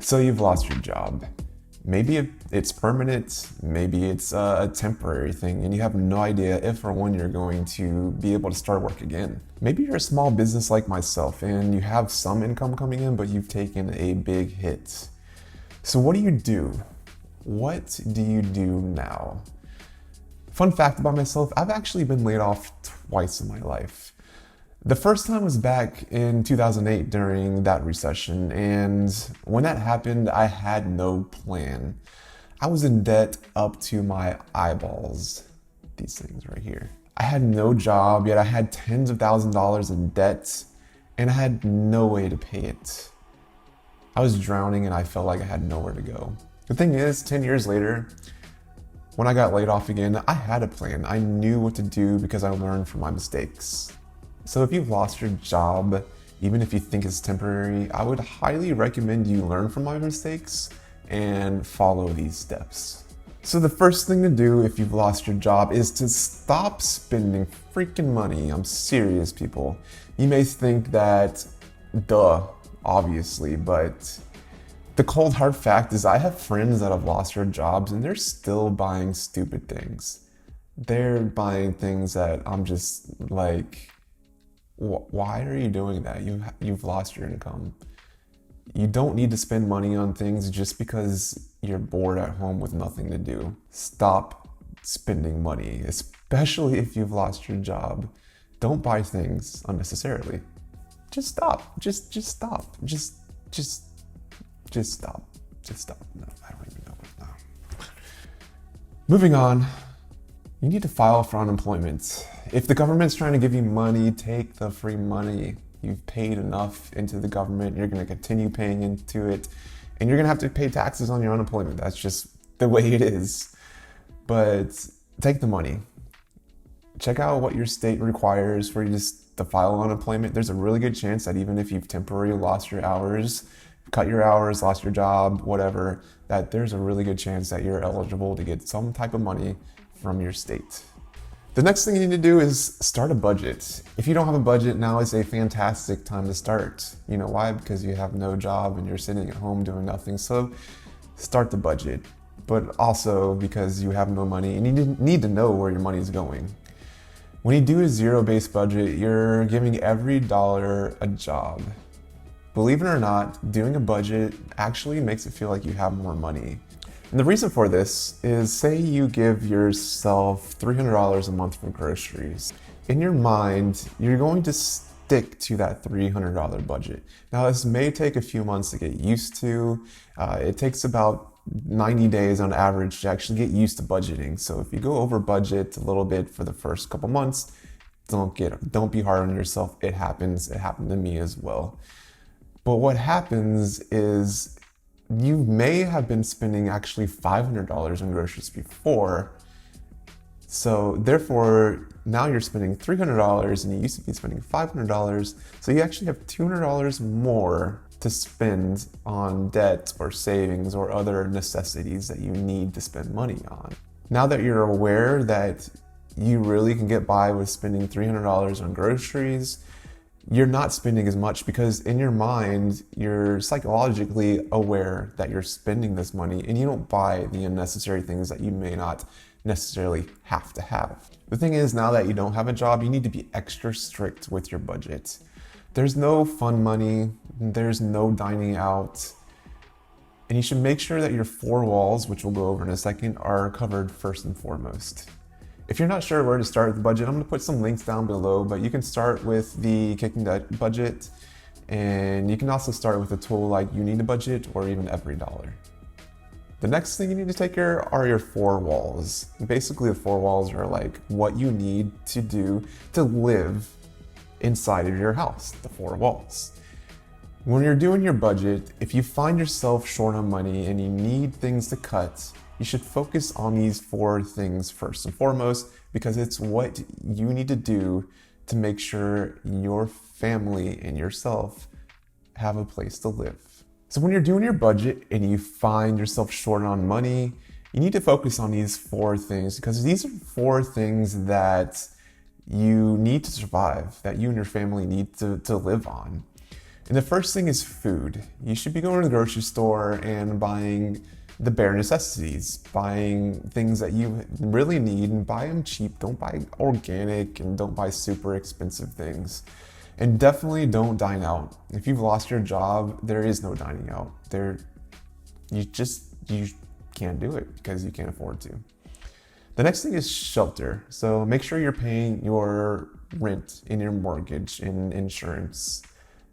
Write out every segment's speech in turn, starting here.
So you've lost your job. Maybe it's permanent, maybe it's a temporary thing, and you have no idea if or when you're going to be able to start work again. Maybe you're a small business like myself and you have some income coming in, but you've taken a big hit. So what do you do? What do you do now? Fun fact about myself, I've actually been laid off twice in my life. The first time was back in 2008 during that recession, and when that happened, I had no plan. I was in debt up to my eyeballs. These things right here. I had no job, yet I had tens of thousands of dollars in debt, and I had no way to pay it. I was drowning and I felt like I had nowhere to go. The thing is, 10 years later, when I got laid off again, I had a plan. I knew what to do because I learned from my mistakes. So if you've lost your job, even if you think it's temporary, I would highly recommend you learn from my mistakes and follow these steps. So the first thing to do if you've lost your job is to stop spending freaking money. I'm serious, people. You may think that, duh, obviously, but the cold hard fact is I have friends that have lost their jobs and they're still buying stupid things. They're buying things that I'm just like, why are you doing that? You've lost your income. You don't need to spend money on things just because you're bored at home with nothing to do. Stop spending money, especially if you've lost your job. Don't buy things unnecessarily. Just stop. Just stop. Just stop. Just stop. No, I don't even know. No. Moving on. You need to file for unemployment. If the government's trying to give you money, take the free money. You've paid enough into the government, you're gonna continue paying into it, and you're gonna have to pay taxes on your unemployment. That's just the way it is. But take the money. Check out what your state requires for you to file unemployment. There's a really good chance that even if you've temporarily lost your hours, cut your hours, lost your job, whatever, that there's a really good chance that you're eligible to get some type of money from your state. The next thing you need to do is start a budget. If you don't have a budget, now is a fantastic time to start. You know why? Because you have no job and you're sitting at home doing nothing. So start the budget, but also because you have no money and you need to know where your money is going. When you do a zero-based budget, you're giving every dollar a job. Believe it or not, doing a budget actually makes it feel like you have more money. And the reason for this is, say you give yourself $300 a month for groceries. In your mind, you're going to stick to that $300 budget. Now, this may take a few months to get used to. It takes about 90 days on average to actually get used to budgeting. So if you go over budget a little bit for the first couple months, don't be hard on yourself. It happens. It happened to me as well. But what happens is, you may have been spending actually $500 on groceries before. So therefore, now you're spending $300 and you used to be spending $500. So you actually have $200 more to spend on debt or savings or other necessities that you need to spend money on. Now that you're aware that you really can get by with spending $300 on groceries, you're not spending as much because in your mind, you're psychologically aware that you're spending this money and you don't buy the unnecessary things that you may not necessarily have to have. The thing is, now that you don't have a job, you need to be extra strict with your budget. There's no fun money, there's no dining out, and you should make sure that your four walls, which we'll go over in a second, are covered first and foremost. If you're not sure where to start with the budget, I'm going to put some links down below, but you can start with the Kicking Debt budget, and you can also start with a tool like You Need a Budget or even EveryDollar. The next thing you need to take care are your four walls. Basically, the four walls are like what you need to do to live inside of your house, the four walls. When you're doing your budget, if you find yourself short on money and you need things to cut, you should focus on these four things first and foremost, because it's what you need to do to make sure your family and yourself have a place to live. So when you're doing your budget and you find yourself short on money, you need to focus on these four things, because these are four things that you need to survive, that you and your family need to live on. And the first thing is food. You should be going to the grocery store and buying the bare necessities, buying things that you really need, and buy them cheap. Don't buy organic and don't buy super expensive things. And definitely don't dine out. If you've lost your job, there is no dining out. You can't do it because you can't afford to. The next thing is shelter. So make sure you're paying your rent and your mortgage and insurance,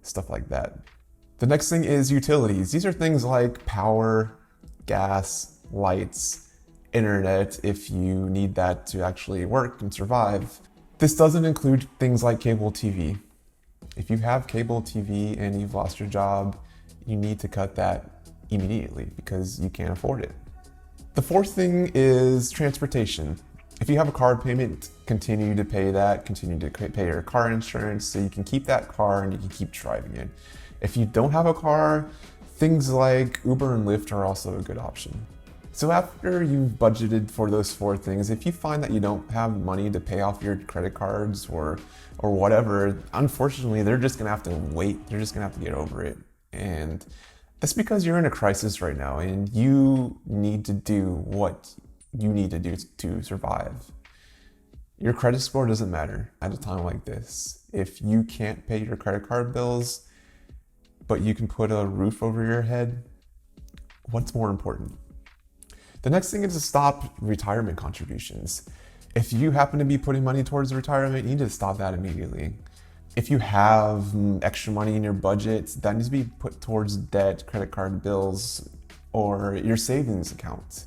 stuff like that. The next thing is utilities. These are things like power, gas, lights, internet, if you need that to actually work and survive. This doesn't include things like cable TV. If you have cable TV and you've lost your job, you need to cut that immediately because you can't afford it. The fourth thing is transportation. If you have a car payment, continue to pay that, continue to pay your car insurance so you can keep that car and you can keep driving it. If you don't have a car, things like Uber and Lyft are also a good option. So after you've budgeted for those four things, if you find that you don't have money to pay off your credit cards or whatever, unfortunately, they're just gonna have to wait. They're just gonna have to get over it. And that's because you're in a crisis right now and you need to do what you need to do to survive. Your credit score doesn't matter at a time like this. If you can't pay your credit card bills, but you can put a roof over your head, what's more important? The next thing is to stop retirement contributions. If you happen to be putting money towards retirement, you need to stop that immediately. If you have extra money in your budget, that needs to be put towards debt, credit card bills, or your savings account.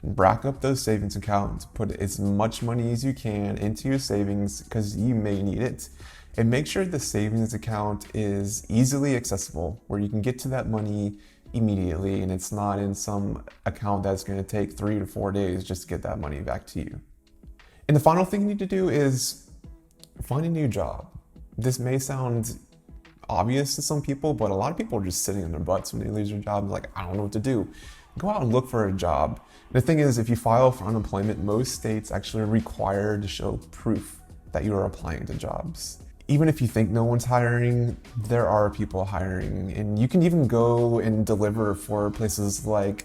Rack up those savings accounts, put as much money as you can into your savings because you may need it. And make sure the savings account is easily accessible where you can get to that money immediately and it's not in some account that's going to take 3 to 4 days just to get that money back to you. And the final thing you need to do is find a new job. This may sound obvious to some people, but a lot of people are just sitting on their butts when they lose their job, like, I don't know what to do. Go out and look for a job. The thing is, if you file for unemployment, most states actually require to show proof that you are applying to jobs. Even if you think no one's hiring, there are people hiring. And you can even go and deliver for places like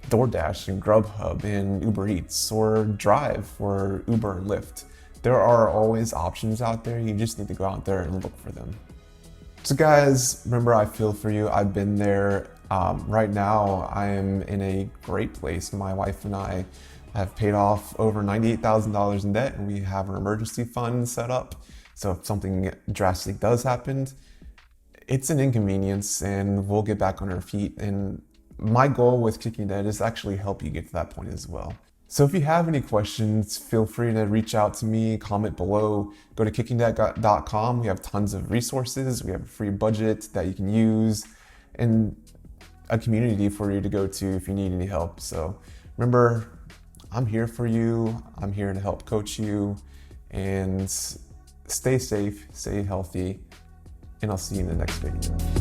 DoorDash and Grubhub and Uber Eats, or drive for Uber and Lyft. There are always options out there. You just need to go out there and look for them. So guys, remember, I feel for you. I've been there. Right now, I am in a great place. My wife and I have paid off over $98,000 in debt, and we have an emergency fund set up. So if something drastic does happen, it's an inconvenience and we'll get back on our feet. And my goal with Kicking Debt is to actually help you get to that point as well. So if you have any questions, feel free to reach out to me, comment below, go to kickingdebt.com. We have tons of resources. We have a free budget that you can use and a community for you to go to if you need any help. So remember, I'm here for you. I'm here to help coach you, and stay safe, stay healthy, and I'll see you in the next video.